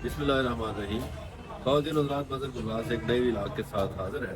بسم اللہ الرحمن الرحیم۔ خواتین حضرات، مظہر گلباز ایک نئے ولاگ کے ساتھ حاضر ہے۔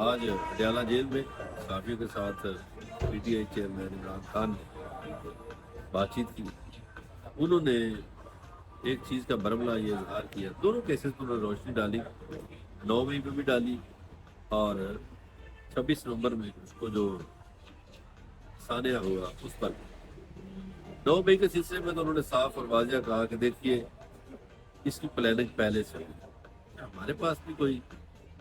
آج اڈیالہ جیل میں صحافیوں کے ساتھ P T I chairman Imran Khan نے بات چیت کی۔ انہوں نے ایک چیز کا برملا یہ اظہار کیا، دونوں کیسز پر انہوں نے روشنی ڈالی، 9 مئی پہ بھی ڈالی اور 26 نومبر میں اس کو جو سانحہ ہوا اس پر۔ 9 مئی کے سلسلے میں تو انہوں نے صاف اور واضح کہا کہ دیکھیے اس کی پلاننگ پہلے سے ہوئی، ہمارے پاس بھی کوئی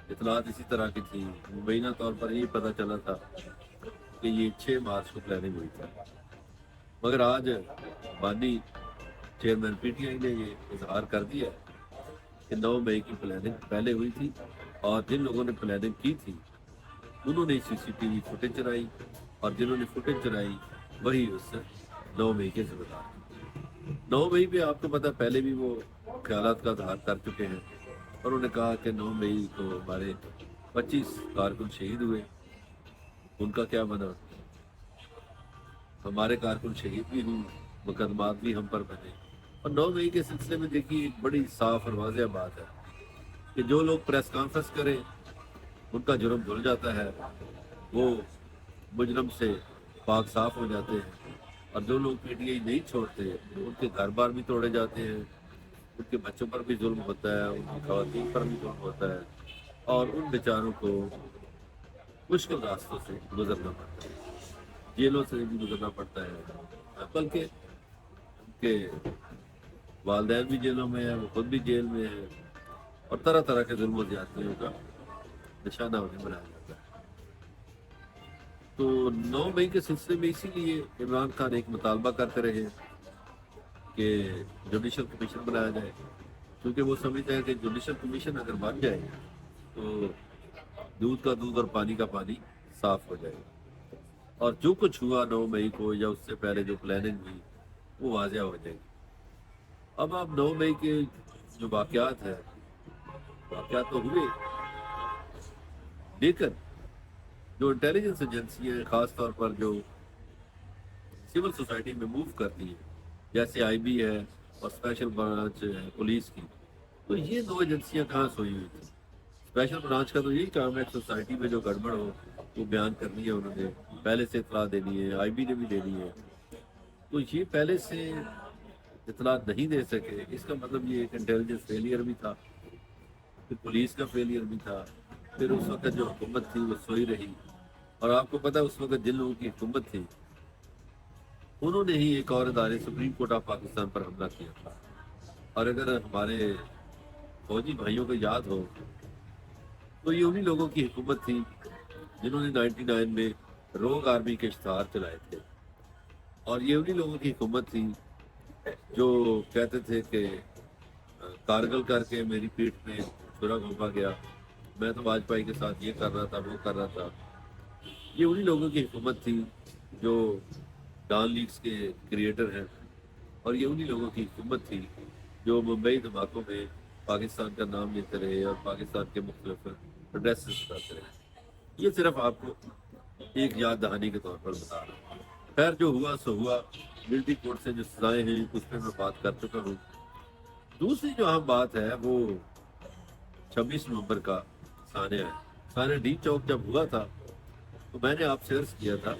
اطلاعات اسی طرح کی تھی، مبینہ طور پر یہ پتہ چلا تھا کہ یہ 6 مارچ کو پلاننگ ہوئی تھی، مگر آج بانی چیئرمین پی ٹی آئی نے یہ اظہار کر دیا کہ 9 مئی کی پلاننگ پہلے ہوئی تھی اور جن لوگوں نے پلاننگ کی تھی انہوں نے سی سی ٹی وی فوٹیج چرائی اور جنہوں نے فوٹیج چرائی وہی اس 9 مئی کے ذمہ دار۔ 9 مئی پہ آپ کو پتا پہلے بھی وہ خیالات کا اظہار کر چکے ہیں اور انہوں نے کہا کہ 9 مئی کو ہمارے 25 کارکن شہید ہوئے، ان کا کیا بنا؟ ہمارے کارکن شہید بھی ہوئے، مقدمات بھی ہم پر بنے۔ اور 9 مئی کے سلسلے میں دیکھیے ایک بڑی صاف اور واضح بات ہے کہ جو لوگ پریس کانفرنس کریں ان کا جرم دھل جاتا ہے، وہ مجرم سے پاک صاف ہو جاتے ہیں، اور جو لوگ پی ٹی آئی نہیں چھوڑتے ان کے گھر بار بھی توڑے جاتے ہیں، ان کے بچوں پر بھی ظلم ہوتا ہے، ان کی خواتین پر بھی ظلم ہوتا ہے اور ان بیچاروں کو مشکل راستوں سے گزرنا پڑتا ہے، جیلوں سے بھی گزرنا پڑتا ہے، بلکہ ان کے والدین بھی جیلوں میں ہیں، وہ خود بھی جیل میں ہیں اور طرح طرح کے ظلم و زیادتیوں کا نشانہ انہیں بنایا جاتا ہے۔ تو 9 مئی کے سلسلے میں اسی لیے عمران خان ایک مطالبہ کرتے رہے کہ جوڈیشل کمیشن بنایا جائے، کیونکہ وہ سمجھتے ہیں کہ جوڈیشل کمیشن اگر بن جائے تو دودھ کا دودھ اور پانی کا پانی صاف ہو جائے گا، اور جو کچھ ہوا 9 مئی کو یا اس سے پہلے جو پلاننگ ہوئی وہ واضح ہو جائے گی۔ اب آپ 9 مئی کے جو واقعات ہیں، واقعات تو ہوئے، لیکن جو انٹیلیجنس ایجنسیاں ہیں، خاص طور پر جو سول سوسائٹی میں موو کرتی ہیں، جیسے آئی بی ہے اور اسپیشل برانچ ہے پولیس کی، تو یہ 2 ایجنسیاں کہاں سوئی ہوئی تھیں؟ اسپیشل برانچ کا تو یہی کام ہے کہ سوسائٹی میں جو گڑبڑ ہو وہ بیان کرنی ہے، انہوں نے پہلے سے اطلاع دینی ہے، آئی بی نے بھی دینی ہے، تو یہ پہلے سے اطلاع نہیں دے سکے، اس کا مطلب یہ ایک انٹیلیجنس فیلئر بھی تھا، پھر پولیس کا فیلئر بھی تھا، پھر اس وقت جو حکومت تھی وہ سوئی رہی، اور آپ کو پتا اس وقت جن لوگوں کی حکومت تھی انہوں نے ہی ایک اور ادارے سپریم کورٹ آف پاکستان پر حملہ کیا تھا۔ اور اگر ہمارے فوجی بھائیوں کو یاد ہو تو یہ انہی لوگوں کی حکومت تھی جنہوں نے 99 میں روگ آرمی کے اشتہار چلائے تھے، اور یہ انہی لوگوں کی حکومت تھی جو کہتے تھے کہ کارگل کر کے میری پیٹھ میں چھرا گھونپا گیا، میں تو واجپئی کے ساتھ یہ کر رہا تھا وہ کر رہا تھا۔ یہ انہی لوگوں کی حکومت تھی جو ڈان لیگز کے کریٹر ہیں، اور یہ انہی لوگوں کی حکومت تھی جو ممبئی دھماکوں میں پاکستان کا نام لیتے رہے اور پاکستان کے مختلف ایڈریسز بتاتے رہے۔ یہ صرف آپ کو ایک یاد دہانی کے طور پر بتا رہا ہوں۔ خیر جو ہوا سو ہوا، ملٹری کورٹ سے جو سزائیں ہیں اس پہ میں بات کر چکا ہوں۔ دوسری جو اہم بات ہے وہ 26 نومبر کا سانحہ ہے۔ سانحہ ڈی چوک جب ہوا تھا تو میں نے آپ سے عرض کیا تھا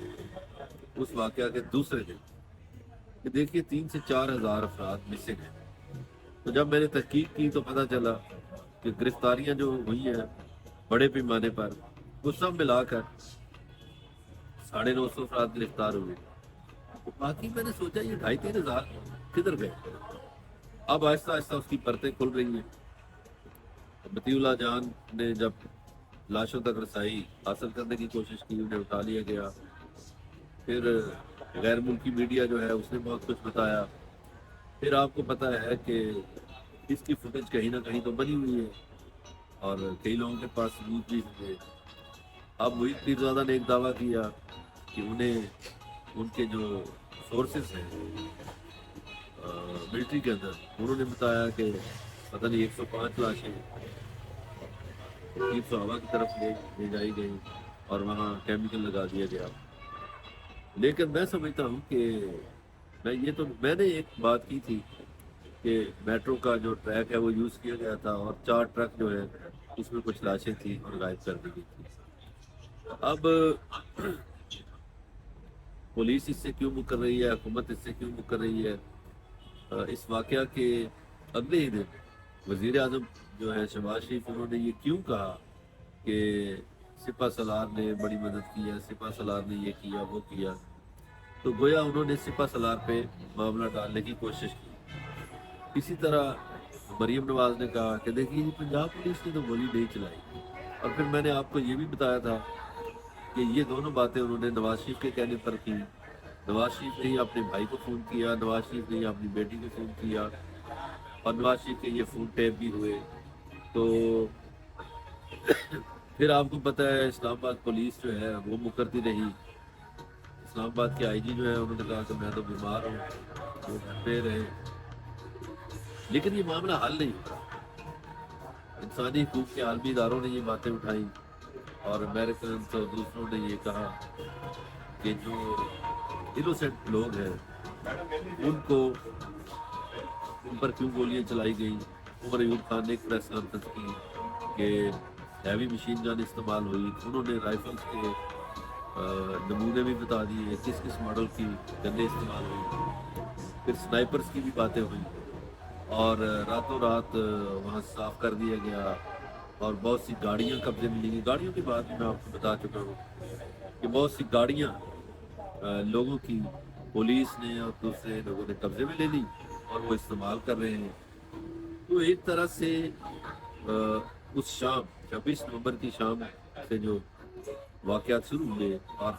اس واقعہ کے دوسرے دن کہ دیکھیے 3 سے 4 ہزار افراد مسنگ ہیں، تو جب میں نے تحقیق کی تو پتہ چلا کہ گرفتاریاں جو ہوئی ہیں بڑے پیمانے پر وہ سب ملا کر 950 افراد گرفتار ہوئے، تو باقی میں نے سوچا یہ 2.5-3 ہزار کدھر گئے؟ اب آہستہ آہستہ اس کی پرتیں کھل رہی ہیں۔ مطیع اللہ جان نے جب لاشوں تک رسائی حاصل کرنے کی کوشش کی، انہیں اٹھا لیا گیا، پھر غیر ملکی میڈیا جو ہے اس نے بہت کچھ بتایا، پھر آپ کو پتہ ہے کہ اس کی فوٹیج کہیں نہ کہیں تو بنی ہوئی ہے اور کئی لوگوں کے پاس ثبوت بھی ہوئے۔ اب محیط پیرزادہ نے ایک دعویٰ کیا کہ انہیں ان کے جو سورسز ہیں ملٹری کے اندر، انہوں نے بتایا کہ پتہ نہیں 105 لاشیں تیر ہوا کی طرف لے جائی گئی اور وہاں کیمیکل لگا دیا گیا۔ لیکن میں سمجھتا ہوں کہ میں نے ایک بات کی تھی کہ میٹرو کا جو ٹریک ہے وہ یوز کیا گیا تھا اور 4 ٹرک جو ہے اس میں کچھ لاشیں تھیں اور غائب کر دی گئی تھی۔ اب پولیس اس سے کیوں مکر رہی ہے، حکومت اس سے کیوں مکر رہی ہے؟ اس واقعہ کے اگلے ہی دن وزیر اعظم جو ہے شہباز شریف، انہوں نے یہ کیوں کہا کہ سپہ سالار نے بڑی مدد کی ہے، سپہ سالار نے یہ کیا وہ کیا، تو گویا انہوں نے سپہ سالار پہ معاملہ ڈالنے کی کوشش کی۔ اسی طرح مریم نواز نے کہا کہ دیکھیے پنجاب پولیس نے تو گولی نہیں چلائی، اور پھر میں نے آپ کو یہ بھی بتایا تھا کہ یہ دونوں باتیں انہوں نے نواز شریف کے کہنے پر کی۔ نواز شریف نے اپنے بھائی کو فون کیا، نواز شریف نے اپنی بیٹی کو فون کیا، اور نواز شریف کے یہ فون ٹیپ بھی ہوئے۔ تو پھر آپ کو پتہ ہے اسلام آباد پولیس جو ہے وہ مکرتی رہی۔ اسلام آباد کے آئی جی جو ہے انہوں نے کہا کہ میں تو بیمار ہوں، وہ گھر پہ رہے، لیکن یہ معاملہ حل نہیں ہوا۔ انسانی حقوق کے عالمی اداروں نے یہ باتیں اٹھائیں اور امریکنز اور دوسروں نے یہ کہا کہ جو انوسینٹ لوگ ہیں ان کو ان پر کیوں گولیاں چلائی گئیں۔ عمر ایوب خان نے ایک پریس کانفرنس کی کہ ہیوی مشین گن استعمال ہوئی، انہوں نے رائفلز کے نمونے بھی بتا دیے کس کس ماڈل کی گنیں استعمال ہوئی، پھر سنائپرز کی بھی باتیں ہوئی، اور راتوں رات وہاں صاف کر دیا گیا اور بہت سی گاڑیاں قبضے میں لی گئی۔ گاڑیوں کی بات میں آپ کو بتا چکا ہوں کہ بہت سی گاڑیاں لوگوں کی پولیس نے اور دوسرے لوگوں نے قبضے میں لے لی اور وہ استعمال کر رہے ہیں۔ تو ایک طرح سے اس شام 26 نومبر کی شام سے جو واقعات شروع ہوئے اور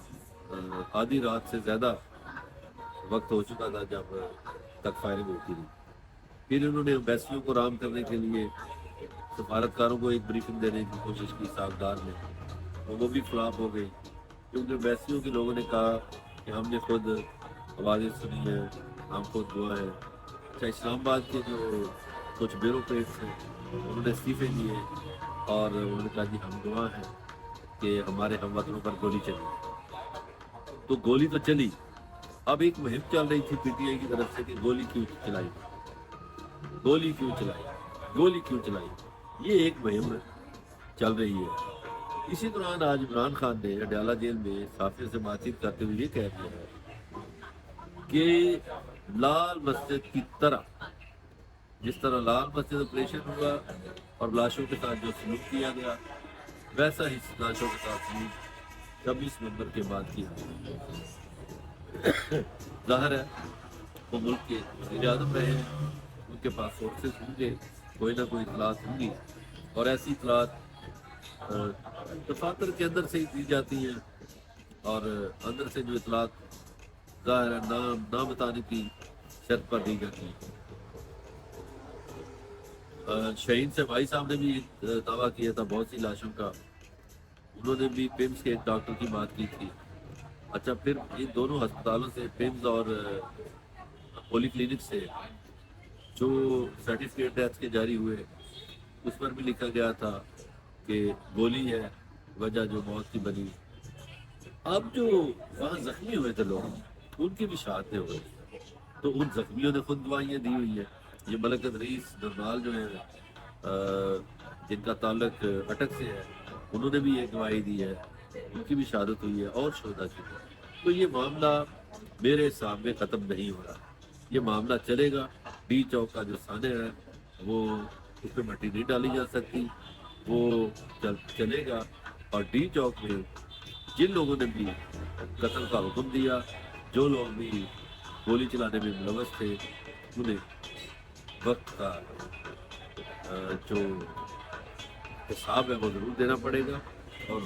آدھی رات سے زیادہ وقت ہو چکا تھا جب تک فائرنگ ہوتی رہی۔ پھر انہوں نے امبیسیوں کو رام کرنے کے لیے سفارتکاروں کو ایک بریفنگ دینے کی کوشش کی ساکدار میں، اور وہ بھی فلاپ ہو گئی، کیونکہ امبیسیوں کے لوگوں نے کہا کہ ہم نے خود آوازیں سنی ہیں، ہم خود گواہ ہیں۔ اچھا، اسلام آباد کے جو کچھ بیوروکریٹس ہیں انہوں نے استعفے دیے اور انہوں نے کہا جی ہم گواہ ہیں کہ ہمارے ہم وطنوں پر گولی چلی۔ تو گولی تو چلی، اب ایک مہم چل رہی تھی پی ٹی آئی کی طرف سے کہ گولی کیوں چلائی، گولی کیوں چلائی، گولی کیوں چلائی، یہ ایک مہم چل رہی ہے۔ اسی دوران آج عمران خان نے اڈیالہ جیل میں صحافیوں سے بات چیت کرتے ہوئے یہ کہہ دیا ہے کہ لال مسجد کی طرح جس طرح لال مسجد آپریشن ہوا اور لاشوں کے ساتھ جو سلوک کیا گیا، ویسا ہی لاشوں کے ساتھ سلوک 26 نومبر کے بعد کیا۔ ظاہر ہے وہ ملک کے وزیر اعظم رہے ہیں، ان کے پاس سورسز ہوں گے، کوئی نہ کوئی اطلاعات ہوں گی، اور ایسی اطلاعات دفاتر کے اندر سے ہی دی جاتی ہیں، اور اندر سے جو اطلاعات ظاہر ہے نام نہ بتانے کی شرط پر دی جاتی ہیں۔ شہید سے بھائی صاحب نے بھی دعویٰ کیا تھا بہت سی لاشوں کا، انہوں نے بھی پیمز کے ایک ڈاکٹر کی بات کی تھی۔ اچھا، پھر ان دونوں ہسپتالوں سے پیمز اور پولی کلینک سے جو سرٹیفکیٹ ڈیتھ کے جاری ہوئے اس پر بھی لکھا گیا تھا کہ گولی ہے وجہ جو موت کی بنی۔ اب جو وہاں زخمی ہوئے تھے لوگ ان کی بھی شہادتیں ہوئی، تو ان زخمیوں نے خود گواہیاں دی ہوئی ہیں۔ یہ ملک ادریس نرنال جو ہیں جن کا تعلق اٹک سے ہے، انہوں نے بھی یہ گواہی دی ہے، ان کی بھی شہادت ہوئی ہے، اور شہدا کی بھی۔ تو یہ معاملہ میرے سامنے ختم نہیں ہو رہا، یہ معاملہ چلے گا۔ ڈی چوک کا جو سانحہ ہے وہ اس پہ مٹی نہیں ڈالی جا سکتی، وہ چلے گا، اور ڈی چوک میں جن لوگوں نے بھی قتل کا حکم دیا، جو لوگ بھی گولی چلانے میں ملوث تھے، انہیں وقت کا جو حساب ہے وہ ضرور دینا پڑے گا، اور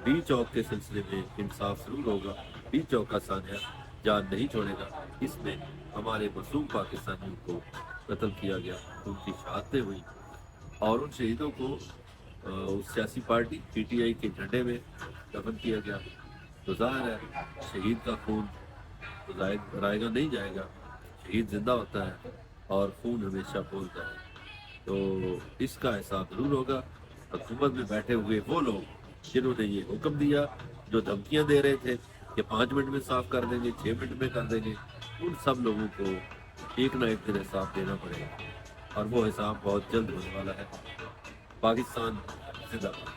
ڈی چوک کے سلسلے میں انصاف ضرور ہوگا۔ ڈی چوک کا سانحہ جان نہیں چھوڑے گا، اس میں ہمارے معصوم پاکستانیوں کو قتل کیا گیا، ان کی شہادتیں ہوئی، اور ان شہیدوں کو اس سیاسی پارٹی پی ٹی آئی کے جھنڈے میں دفن کیا گیا۔ تو ظاہر ہے شہید کا خون تو رائے گا نہیں جائے گا، شہید زندہ ہوتا ہے اور خون ہمیشہ بولتا ہے۔ تو اس کا حساب ضرور ہوگا۔ حکومت میں بیٹھے ہوئے وہ لوگ جنہوں نے یہ حکم دیا، جو دھمکیاں دے رہے تھے کہ 5 منٹ میں صاف کر دیں گے، 6 منٹ میں کر دیں گے، ان سب لوگوں کو ایک نہ ایک دن حساب دینا پڑے گا، اور وہ حساب بہت جلد ہونے والا ہے۔ پاکستان زندہ باد۔